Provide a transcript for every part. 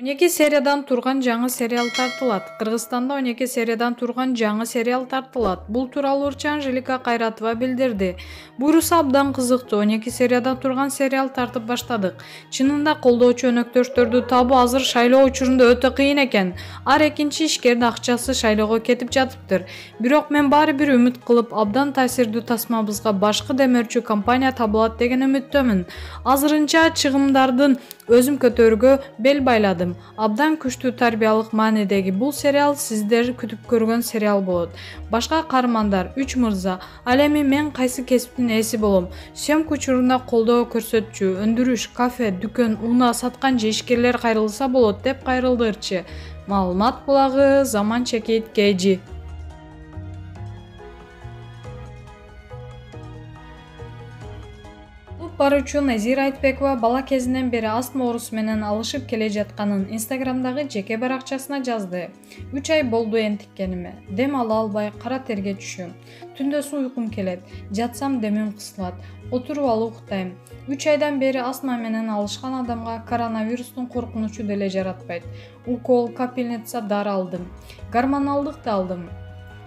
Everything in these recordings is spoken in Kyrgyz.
12 сериядан турган жаңы сериал тартылат. Кыргызстанда 12 сериядан турган жаңы сериал тартылат. Бул тууралуу Урча Анжелика Кайратова билдирди. Буйруса абдан кызыктуу 12 сериядан турган сериал тартып баштадык. Чынында колдоочу өнөктөштөрдү табуу азыр шайлоо учурунда өтө кыйын экен. Ар экинчи ишкердин акчасы шайлоого кетип жатыптыр. Бирок мен баары бир үмүт кылып, абдан таасирдүү тасмабызга башкы демөөрчү компания табылат деген үмүттөмүн. Азырынча чыгымдардын өзүм көтөрүүгө бел байладым. Абдан күчтүү тарбиялык маанидеги бул сериал сиздер күтүп көргөн сериал болот. Башка каармандар 3 мырза, ал эми мен кайсы кесиптин ээси болом? Съемка учурунда колдоо көрсөтчү, өндүрүш, кафе, дүкөн, унаа саткан же ишкерлер кайрылса болот деп кайрылды ырчы. Маалымат булагы Заман Чекит KG. Баруучу Назира Айтбекова бала кезинен бери астма оорусу менен алышып келе жатканын Инстаграмдагы жеке баракчасына жазды. 3 ай болду энтиккениме. Дем ала албай кара терге түшөм. Түндөсү уйкум келет. Жатсам демим кысылат. Отуруп алып уктайм. 3 айдан бери астма менен алышкан адамга коронавирустун коркунучу деле жаратпайт. Укол, капельница дары алдым. Гормоналдык да алдым.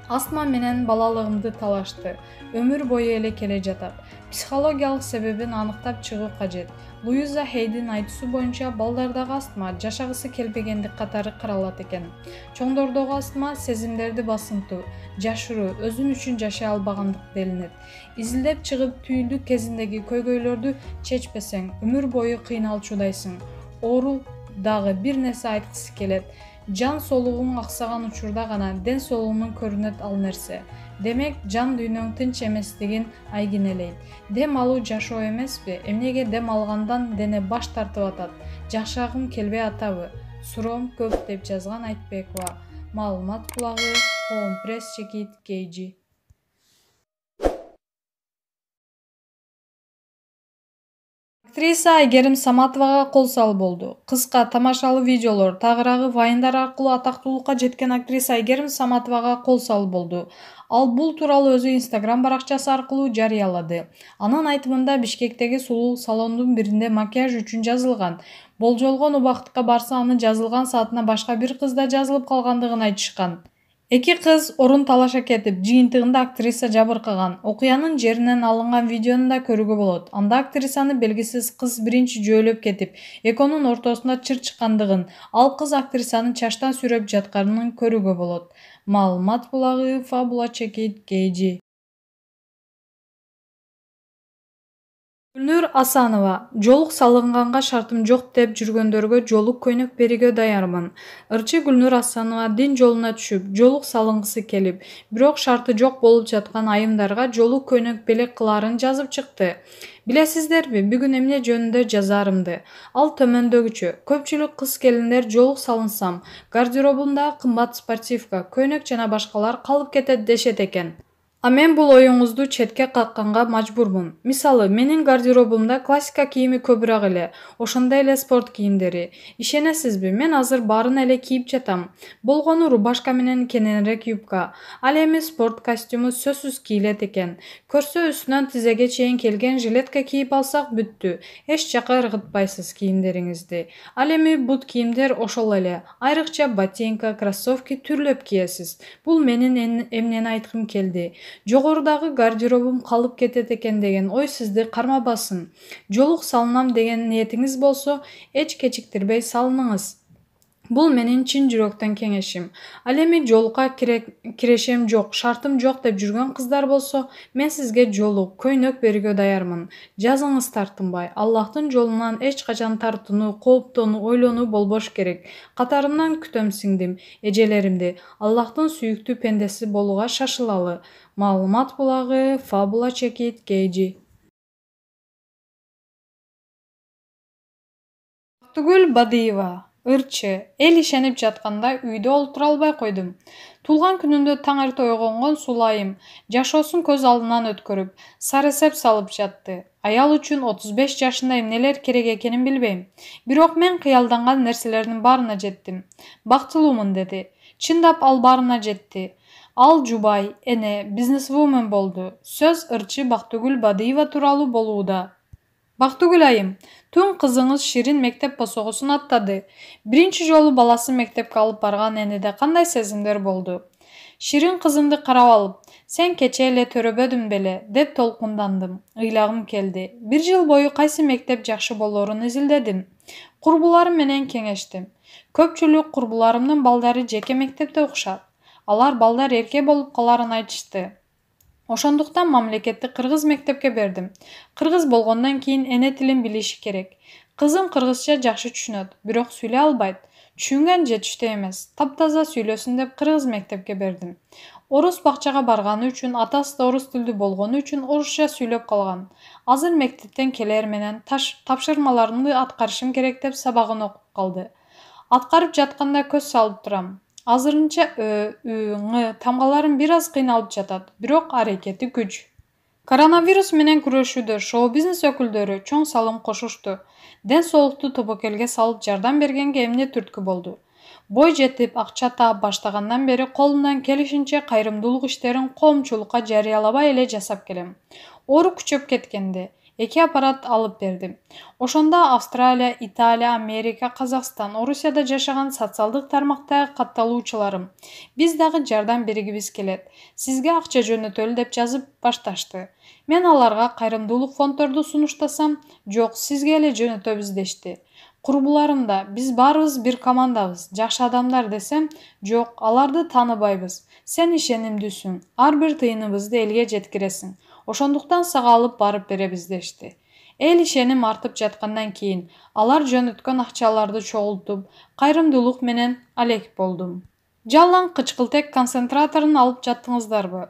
Астма менен балалыгымды талашты. Өмүр бою эле келе жатат. Психологиялык себебин аныктап чыгуу кажет. Луиза Хейдин айтуусу боюнча балдардагы астма жашагысы келбегендик катары каралат экен. Чоңдордогу астма сезимдерди басынтуу, жашыруу, өзүн үчүн жашай албагандык делинет. Изилдеп чыгып түйүлдүк кезиндеги көйгөйлөрдү чечпесең, өмүр бою кыйналчудайсың. Оору дагы бир нерсе айткысы келет. Жан соолугуң аксаган учурда гана ден соолугуң көрүнөт ал нерсе. Демек, жан дүйнөң тынч эместигин айгинелейт. Дем алуу жашоо эмеспи? Эмнеге дем алгандан дене баш тартып атат? Жашагым келбей атабы? Суроом көп деп жазган Айтбекова. Маалымат булагы Home Press Чекит KG. Актриса Айгерим Саматовага кол салуу болду. Кыска, тамашалуу видеолор, тагыраагы вайындар аркылуу атактуулукка жеткен актриса Айгерим Саматовага кол салуу болду. Ал бул тууралуу өзү Инстаграм баракчасы аркылуу жарыялады. Анын айтымында Бишкектеги сулуу салондун биринде макияж үчүн жазылган. Болжолгон убакытка барса аны жазылган саатына башка бир кыз да жазылып калгандыгын айтышкан. Эки кыз орун талаша кетип, жыйынтыгында актриса жабыркаган. Окуянын жеринен алынган видеону да көрүүгө болот. Анда актрисаны белгисиз кыз биринчи жөөлөп кетип, экөөнүн ортосунда чыр чыккандыгын, ал кыз актрисаны чачтан сүйрөп жатканын көрүүгө болот. Маалымат булагы Фабула Чекит KG. Гүлнур Асанова: жолук салынганга шартым жок деп жүргөндөргө жолук көйнөк берүүгө даярмын. Ырчы Гүлнур Асанова дин жолуна түшүп, жолук салынгысы келип, бирок шарты жок болуп жаткан айымдарга жолук көйнөк белек кылаарын жазып чыкты. Билесиздерби, бүгүн эмне жөнүндө жазарымды? Ал төмөндөгүчө: көпчүлүк кыз келиндер жолук салынсам, гардеробунда кымбат спортивка, көйнөк жана башкалар калып кетет дешет экен. А мен бул оюңузду четке какканга мажбурмун. Мисалы, менин гардеробумда классика кийими көбүрөөк эле, ошондой эле спорт кийимдери. Ишенесизби, мен азыр баарын эле кийип жатам. Болгону рубашка менен кененирээк юбка. Ал эми спорт костюму сөзсүз кийилет экен. Көрсө үстүнөн тизеге чейин келген жилетка кийип алсак бүттү. Эч жака ыргытпайсыз кийимдериңизди. Ал эми бут кийимдер ошол эле. Айрыкча ботинка, кроссовки түрлөп кийесиз. Бул менин эмнени айткым келди. Жогорудагы гардеробум калып кетет экен деген ой сизди кармабасын. Жолук салынам деген ниетиңиз болсо, эч кечиктирбей салыныңыз. Бул менин чын жүрөктөн кеңешим. Ал эми жолукка кирешем жок, шартым жок деп жүргөн кыздар болсо, мен сизге жолук, көйнөк берүүгө даярмын. Жазыңыз тартынбай. Аллахтын жолунан эч качан тартынуу, кооптонуу, ойлонуу болбош керек. Катарымдан күтөм сиңдим, эжелеримди. Аллахтын сүйүктүү пендеси болууга шашылалы. Маалымат булагы Фабула Чекит KG. Бактыгүл Бадыева: ырчы, эл ишенип жатканда үйдө олтура албай койдум. Туулган күнүндө таң эрте ойгонгон сулайым жашоосун көз алдынан өткөрүп, сарысеп салып жатты. Аял үчүн 35 жашында эмнелер керек экенин билбейм. Бирок мен кыялданган нерселердин баарына жеттим. Бактылуумун деди. Чындап ал баарына жетти. Ал жубай, эне, бизнесвумен болду. Сөз ырчы Бактыгүл Бадыева тууралуу болууда. Бактыгүл айым, түн кызыңыз Ширин мектеп посогусун аттады. Биринчи жолу баласын мектепке алып барган энеде кандай сезимдер болду? Ширин кызымды карап алып, сен кече эле төрөбөдүң беле, деп толкундандым. Ыйлагым келди. Бир жыл бою кайсы мектеп жакшы болоорун изилдедим. Курбуларым менен кеңештим. Көпчүлүк курбуларымдын балдары жеке мектепте окушат. Алар балдар эрке болуп каларын айтышты. Ошондуктан мамлекеттик кыргыз мектепке бердим. Кыргыз болгондон кийин эне тилин билиши керек. Кызым кыргызча жакшы түшүнөт, бирок сүйлөй албайт. Түшүнгөн жетиштүү эмес. Таптаза сүйлөсүн деп кыргыз мектепке бердим. Орус бакчага барганы үчүн, атасы да орус тилдүү болгону үчүн орусча сүйлөп калган. Азыр мектептен келер менен тапшырмаларымды аткарышым керек деп сабагын окуп калды. Аткарып жатканда көз салып турам. Азырынча тамгаларым бир аз кыйналып жатат, бирок аракети күч. Коронавирус менен күрөшүүдө шоу-бизнес өкүлдөрү чоң салым кошушту. Ден соолукту тобокелге салып жардам бергенге эмне түрткү болду? Бой жетип, акча таап баштагандан бери колумдан келишинче кайрымдуулук иштерин коомчулукка жарыялабай эле жасап келем. Оору күчөп кеткенде 2 аппарат алып бердим. Ошондо Австралия, Италия, Америка, Казакстан, Орусияда жашаган социалдык тармактагы катталуучуларым, биз дагы жардам бергибиз келет. Сизге акча жөнөтөлү деп жазып башташты. Мен аларга кайрымдуулук фонддорду сунуштасам, жок, сизге эле жөнөтөбүз дешти. Курбуларым да, биз баарыбыз бир командабыз, жакшы адамдар десем, жок, аларды тааныбайбыз. Сен ишенимдүүсүң, ар бир тыйыныбызды элге жеткиресиң. Ошондуктан сага алып барып беребиз дешти. Эл ишеним артып жаткандан кийин алар жөнөткөн акчаларды чогултуп, кайрымдуулук менен алек болдум. Жалаң кычкылтек концентраторун алып жаттыңыздарбы?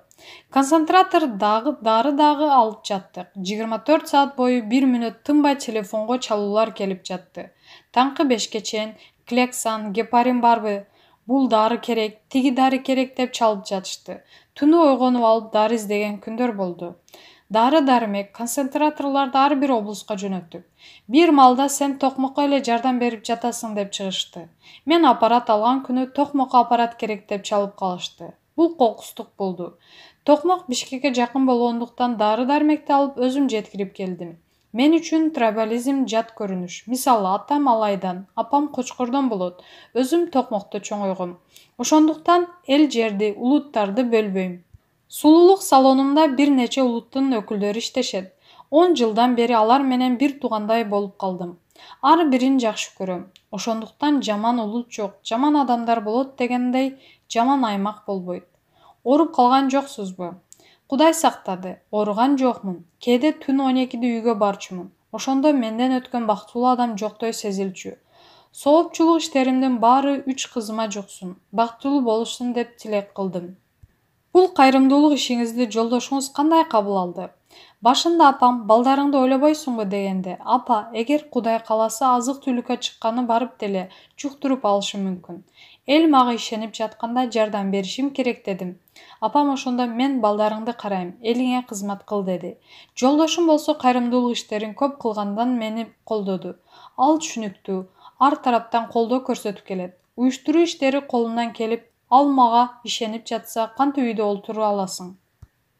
Концентратор дары дагы алып жаттык. 24 саат бою 1 мүнөт тынбай телефонго чалуулар келип жатты. Таңкы 5ке чейин Клексан, гепарин барбы? Бул дары керек, тиги дары керек деп чалып жатышты. Түнү ойгонуп алып дары издеген күндөр болду. Дары-дармек, концентраторларды ар бир облуска жөнөттүк. Бир маалда сен Токмокко эле жардам берип жатасың деп чыгышты. Мен аппарат алган күнү Токмокко аппарат керек деп чалып калышты. Бул кокустук болду. Токмок Бишкекке жакын болгондуктан дары-дармекти алып өзүм жеткирип келдим. Мен үчүн трибализм жат көрүнүш. Мисалы, атам Алайдан, апам Кочкордон болот. Өзүм Токмокто чоңойгом. Ошондуктан эл жерди, улуттарды бөлбөйм. Сулуулук салонунда бир нече улуттун өкүлдөрү иштешет. 10 жылдан бери алар менен бир туугандай болуп калдым. Ар бирин жакшы көрөм. Ошондуктан жаман улут жок, жаман адамдар болот дегендей, жаман аймак болбойт. Ооруп калган жоксузбу? Кудай сактады, ооруган жокмун. Кээде түн 12-де үйгө барчумун. Ошондо менден өткөн бактылуу адам жоктой сезилчү. Соопчулук иштеримдин баары 3 кызыма жуксун, бактылуу болушун деп тилек кылдым. Бул кайрымдуулук ишиңизди жолдошуңуз кандай кабыл алды? Башында апам, балдарыңды ойлобойсуңбу дегенде, апа, эгер Кудай кааласа азык-түлүккө чыкканы барып деле жуктуруп алышы мүмкүн. Эл мага ишенип жатканда жардам беришим керек дедим. Апам ошондо мен балдарыңды карайм, элиңе кызмат кыл деди. Жолдошум болсо кайрымдуулук иштерин көп кылгандан мени колдоду. Ал түшүнүктүү, ар тараптан колдоо көрсөтүп келет. Уюштуруу иштери колунан келип, ал мага ишенип жатса, кантип үйдө олтуруп аласың?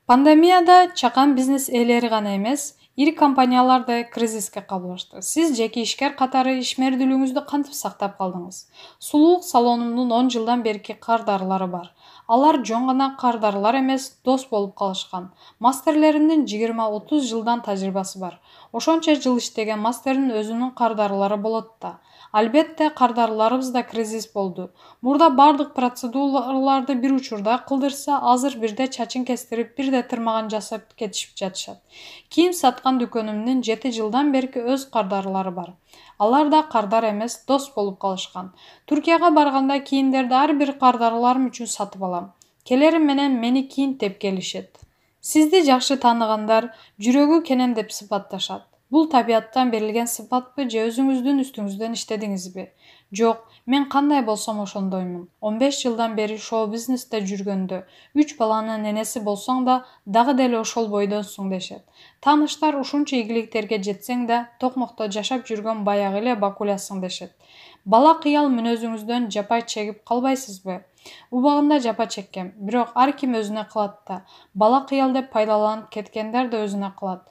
Пандемияда чакан бизнес ээлери гана эмес, ири компаниялар да кризиске кабылышты. Сиз жеке ишкер катары ишмердүүлүгүңүздү кантип сактап калдыңыз? Сулуулук салонумдун 10 жылдан берки кардарылары бар. Алар жөн гана кардарылар эмес, дос болуп калышкан. Мастерлериндин 20-30 жылдан тажрыйбасы бар. Ошончо жыл иштеген мастердин өзүнүн кардарылары болот да. Албетте, кардарыларыбыз да кризис болду. Мурда бардык процедураларды бир учурда кылдырса, азыр бирде чачын кестирип, бирде тырмаган жасап кетишип жатышат. Кийим саткан дүкөнүмдүн 7 жылдан берки өз кардарылары бар. Алар да кардар эмес, дос болуп калышкан. Түркияга барганда кийимдерди ар бир кардарыларым үчүн сатып алам. Келерим менен мени кийин теп келишет. Сизди жакшы тааныгандар жүрөгү кенен деп сыпатташат. Бул табияттан берилген сыпатпы же өзүңүздүн үстүңүздөн иштедиңизби? Жок, мен кандай болсом ошондоймун. 15 жылдан бери шоу-бизнесте жүргөндө, 3 баланын энеси болсоң да, дагы деле ошол бойдонсуң дешет. Тааныштар ушунча ийгиликтерге жетсең да, Токмокто жашап жүргөн баягы эле бакулясың дешет. Бала кыял мүнөзүңүздөн жапа чегип калбайсызбы? Убагында жапа чеккем, бирок ар ким өзүнө кылат да. Бала кыял деп пайдаланып кеткендер да өзүнө кылат.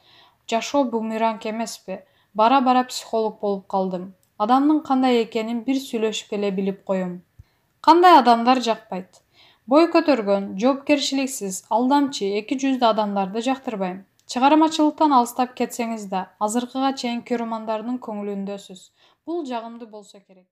Жашоо бумеранг эмеспи? Бара-бара психолог болуп калдым. Адамдын кандай экенин бир сүйлөшүп эле билип коем. Кандай адамдар жакпайт? Бой көтөргөн, жоопкерчиликсиз, алдамчы, эки жүздүү адамдарды жактырбайм. Чыгармачылыктан алыстап кетсеңиз да, азыркыга чейин көрөрмандардын көңүлүндөсүз. Бул жагымдуу болсо керек.